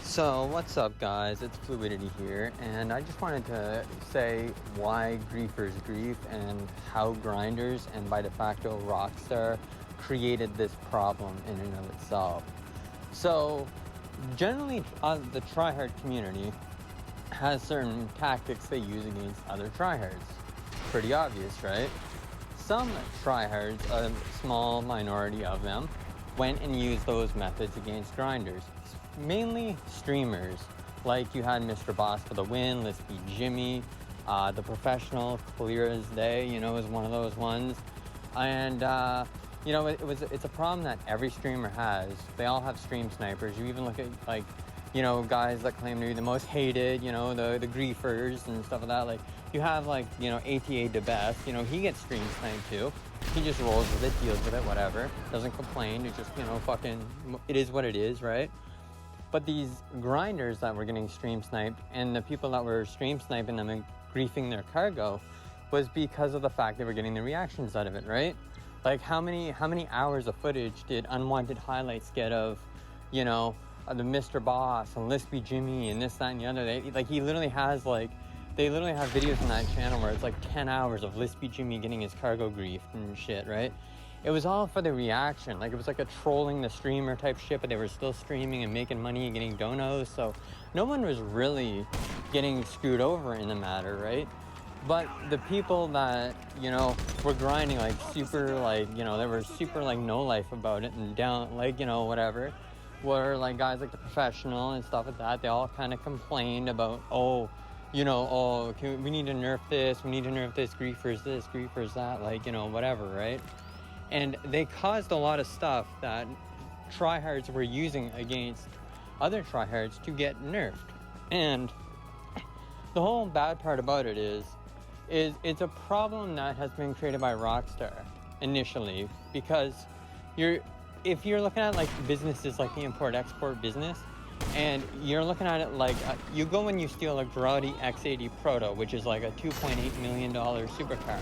So what's up guys, it's Fluidity here, and I just wanted to say why griefers grief and how Grinders and by de facto Rockstar created this problem in and of itself. So generally the tryhard community has certain tactics they use against other tryhards. Pretty obvious, right? Some tryhards, a small minority of them, went and used those methods against Grinders. Mainly streamers, like you had Mr. Boss for the win, Lispy Jimmy, the professional, clear as day, is one of those ones. And it's a problem that every streamer has. They all have stream snipers. You even look at guys that claim to be the most hated, the griefers and stuff like that. Like you have ATA the best, he gets stream sniped too. He just rolls with it, deals with it, whatever. Doesn't complain. It just, it is what it is, right? But these grinders that were getting stream sniped and the people that were stream sniping them and griefing their cargo was because of the fact they were getting the reactions out of it, right? Like how many hours of footage did unwanted highlights get of, the Mr. Boss and Lispy Jimmy and this, that, and the other? They literally have videos on that channel where it's like 10 hours of Lispy Jimmy getting his cargo griefed and shit, right? It was all for the reaction. Like it was like a trolling the streamer type shit, but they were still streaming and making money and getting donos. So no one was really getting screwed over in the matter, right? But the people that, were grinding super they were super no life about it and down whatever, were guys like the professional and stuff like that. They all kind of complained about, we need to nerf this, we need to nerf this, griefers this, griefers that, whatever, right? And they caused a lot of stuff that tryhards were using against other tryhards to get nerfed. And the whole bad part about it is it's a problem that has been created by Rockstar initially, because if you're looking at businesses like the import-export business, and you're looking at it you go and you steal a Grotti X80 Proto, which is like a $2.8 million supercar.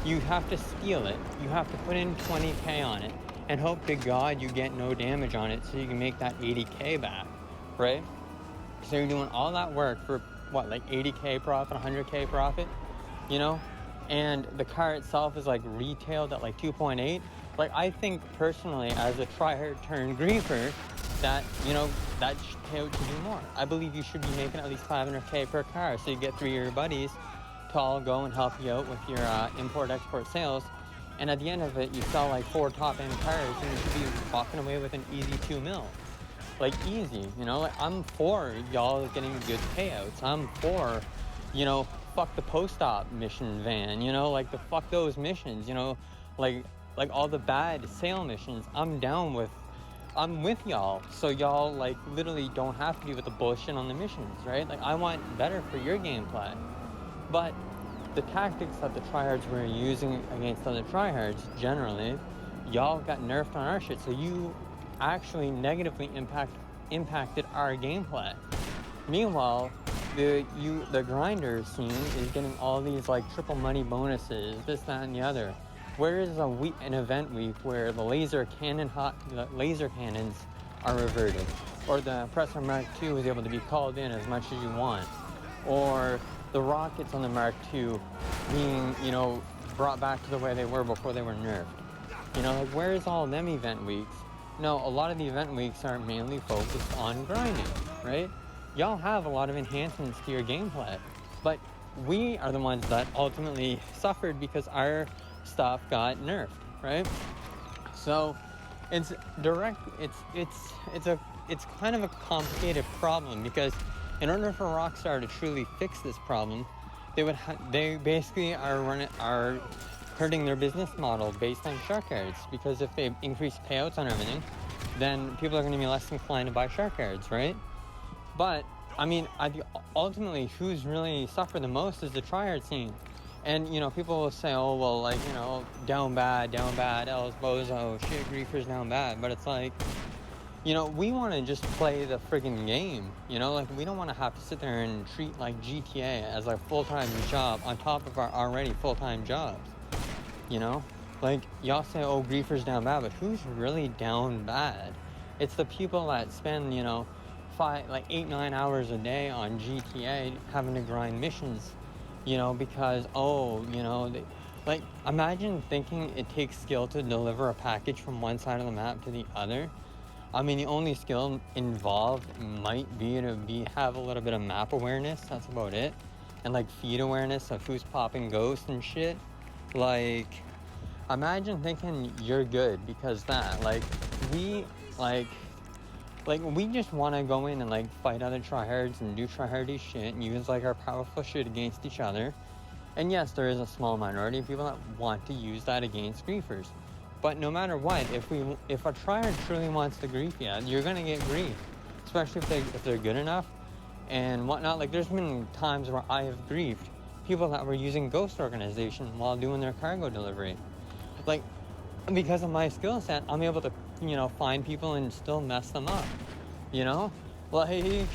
You have to steal it, you have to put in 20k on it, and hope to God you get no damage on it so you can make that 80k back, right? So you're doing all that work for, 80k profit, 100k profit, And the car itself is retailed at 2.8. I think personally, as a tryhard turned griefer, that, that should pay out to do more. I believe you should be making at least 500k per car, so you get 3 of your buddies to all go and help you out with your import-export sales, and at the end of it you sell 4 top-end cars and you should be walking away with an easy 2 mil. Easy, I'm for y'all getting good payouts. I'm for, fuck the post-op mission van, the fuck those missions, all the bad sale missions. I'm with y'all, so y'all literally don't have to deal with the bullshit on the missions, right? I want better for your gameplay. But the tactics that the tryhards were using against other tryhards, generally, y'all got nerfed on our shit, so you actually negatively impacted our gameplay. Meanwhile, the grinder scene is getting all these triple money bonuses, this, that, and the other. Where is an event week where the laser cannons are reverted, or the Presser Mark II is able to be called in as much as you want, or the rockets on the Mark II being, brought back to the way they were before they were nerfed. Where is all them event weeks? No, a lot of the event weeks are mainly focused on grinding, right? Y'all have a lot of enhancements to your gameplay, but we are the ones that ultimately suffered because our stuff got nerfed, right? So it's kind of a complicated problem, because in order for Rockstar to truly fix this problem, they basically are hurting their business model based on shark cards, because if they increase payouts on everything, then people are going to be less inclined to buy shark cards, right? But I think ultimately who's really suffered the most is the tryhard scene. And people will say, down bad, L's bozo, shit, griefers down bad. But it's we want to just play the friggin' game, we don't want to have to sit there and treat GTA as a full-time job on top of our already full-time jobs, y'all say, griefers down bad, but who's really down bad? It's the people that spend, like 8-9 hours a day on GTA having to grind missions, you know, because, oh, you know, like, imagine thinking it takes skill to deliver a package from one side of the map to the other. I mean, the only skill involved might be to have a little bit of map awareness. That's about it. And like feed awareness of who's popping ghosts and shit. Like, imagine thinking you're good because that. Like, we we just want to go in and like fight other tryhards and do tryhardy shit and use like our powerful shit against each other. And yes, there is a small minority of people that want to use that against griefers. But no matter what, if a tryhard truly wants to grief you, you're gonna get griefed, especially if they're good enough and whatnot. Like, there's been times where I have griefed people that were using Ghost Organization while doing their cargo delivery. Like, because of my skill set, I'm able to, you know, find people and still mess them up. You know, like,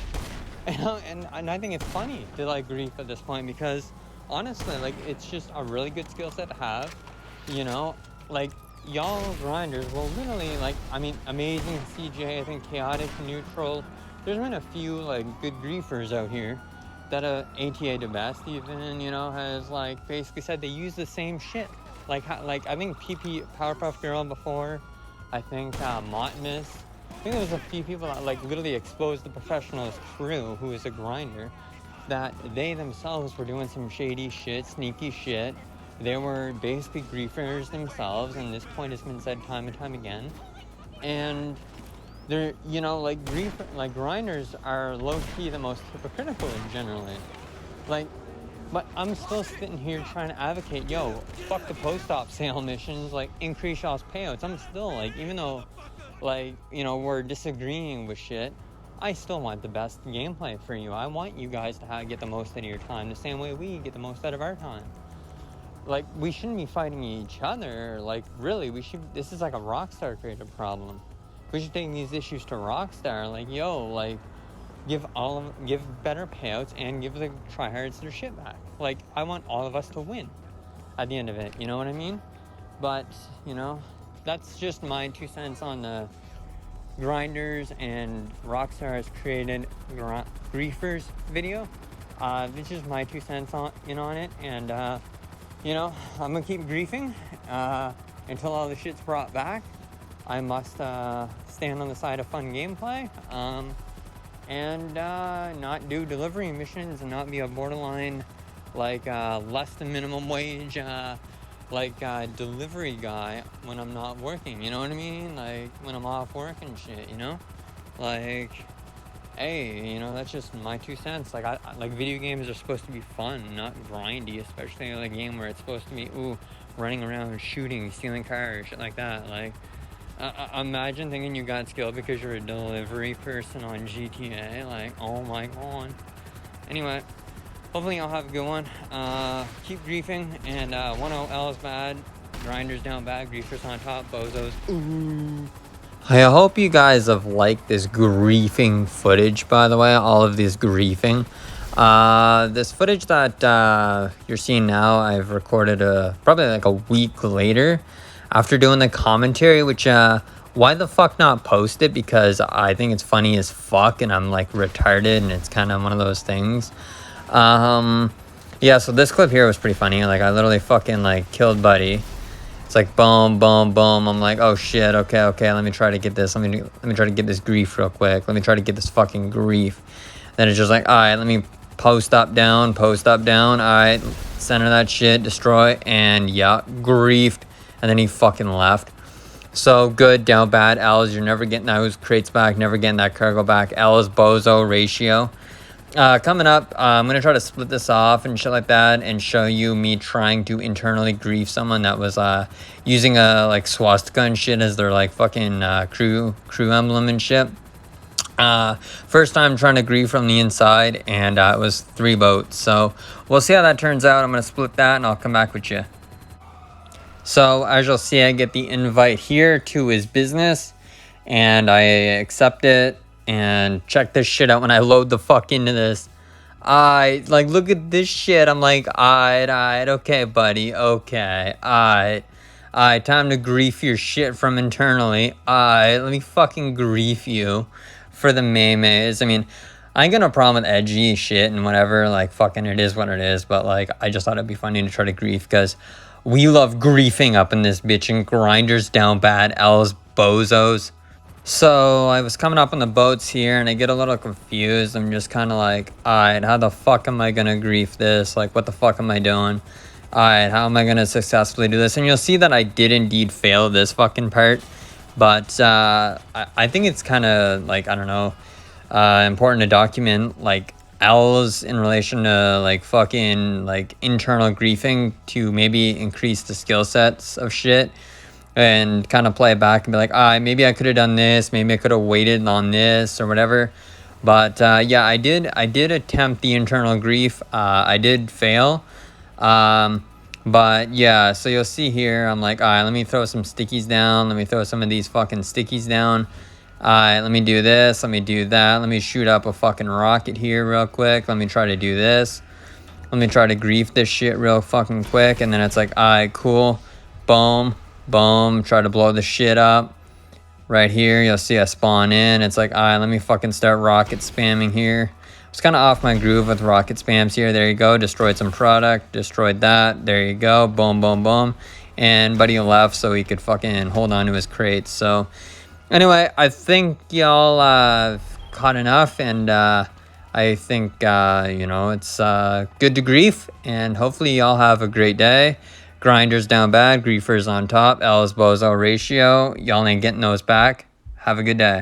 and I think it's funny to like grief at this point because honestly, like, it's just a really good skill set to have. You know, like, y'all grinders will literally, like, I mean, amazing CJ, I think chaotic, neutral. There's been a few like good griefers out here that ATA the best even, you know, has like basically said they use the same shit. Like I think PP Powerpuff Girl before, I think Motmus. I think there was a few people that like literally exposed the professionals crew who is a grinder that they themselves were doing some shady shit, sneaky shit. They were basically griefers themselves, and this point has been said time and time again. And they're, you know, like grinders are low-key the most hypocritical generally. Like, but I'm still sitting here trying to advocate, yo, fuck the post-op sale missions, like, increase y'all's payouts. I'm still, like, even though, like, you know, we're disagreeing with shit, I still want the best gameplay for you. I want you guys to get the most out of your time, the same way we get the most out of our time. Like, we shouldn't be fighting each other. Like, really, this is like a Rockstar creative problem. We should take these issues to Rockstar. Like, yo, like, give better payouts and give the tryhards their shit back. Like, I want all of us to win at the end of it. You know what I mean? But, you know, that's just my 2 cents on the Grinders and Rockstar has created griefers video. This is my 2 cents on it, and you know, I'm gonna keep griefing until all the shit's brought back. I must stand on the side of fun gameplay and not do delivery missions and not be a borderline like less than minimum wage delivery guy when I'm not working, you know what I mean? Like, when I'm off work and shit, you know? Like, hey, you know, that's just my 2 cents. Like, like, video games are supposed to be fun, not grindy, especially in a game where it's supposed to be, running around, shooting, stealing cars, shit like that. Like, imagine thinking you got skill because you're a delivery person on GTA. Like, oh my god. Anyway, hopefully y'all have a good one. Keep griefing, and 1-0 is bad, grinders down bad, griefers on top, bozos. Ooh. I hope you guys have liked this griefing footage, by the way, all of this griefing. This footage that you're seeing now, I've recorded probably like a week later after doing the commentary, which why the fuck not post it? Because I think it's funny as fuck and I'm like retarded and it's kind of one of those things. Yeah, so this clip here was pretty funny. Like, I literally fucking like killed Buddy. It's like boom, boom, boom. I'm like, oh shit, okay, let me try to get this. Let me try to get this grief real quick. Let me try to get this fucking grief. Then it's just like, all right, let me post up, down. All right, center that shit, destroy, and yeah, griefed. And then he fucking left. So good, down bad. L's, you're never getting those crates back, never getting that cargo back. L is bozo ratio. Coming up, I'm going to try to split this off and shit like that and show you me trying to internally grief someone that was using a like swastika and shit as their like fucking crew emblem and shit. First time trying to grief from the inside, and it was 3 boats. So we'll see how that turns out. I'm going to split that and I'll come back with you. So as you'll see, I get the invite here to his business and I accept it. And check this shit out when I load the fuck into this. Like, look at this shit. I'm like, alright, okay, buddy, okay, alright, time to grief your shit from internally. Alright, let me fucking grief you for the maymays. I mean, I ain't got no problem with edgy shit and whatever. Like, fucking it is what it is. But, like, I just thought it'd be funny to try to grief because we love griefing up in this bitch and grinders down bad. L's bozos. So I was coming up on the boats here and I get a little confused. I'm just kind of like, alright, how the fuck am I gonna grief this? Like, what the fuck am I doing? Alright, how am I gonna successfully do this? And you'll see that I did indeed fail this fucking part. But I think it's kind of like, I don't know, important to document like L's in relation to like fucking like internal griefing to maybe increase the skill sets of shit. And kind of play it back and be like, maybe I could have done this, maybe I could have waited on this or whatever. But yeah, I did attempt the internal grief. I did fail. But yeah, so you'll see here, I'm like, all right, let me throw some stickies down. Let me throw some of these fucking stickies down. All right, let me do this. Let me do that. Let me shoot up a fucking rocket here real quick. Let me try to do this. Let me try to grief this shit real fucking quick. And then it's like, all right, cool. Boom. Boom, try to blow the shit up. Right here, you'll see I spawn in. It's like, all right, let me fucking start rocket spamming here. I was kind of off my groove with rocket spams here. There you go, destroyed some product, destroyed that. There you go, boom, boom, boom. And buddy left so he could fucking hold on to his crates. So anyway, I think y'all caught enough. And I think, you know, it's good to grief. And hopefully y'all have a great day. Grinders down bad, griefers on top, L's bozo ratio. Y'all ain't getting those back. Have a good day.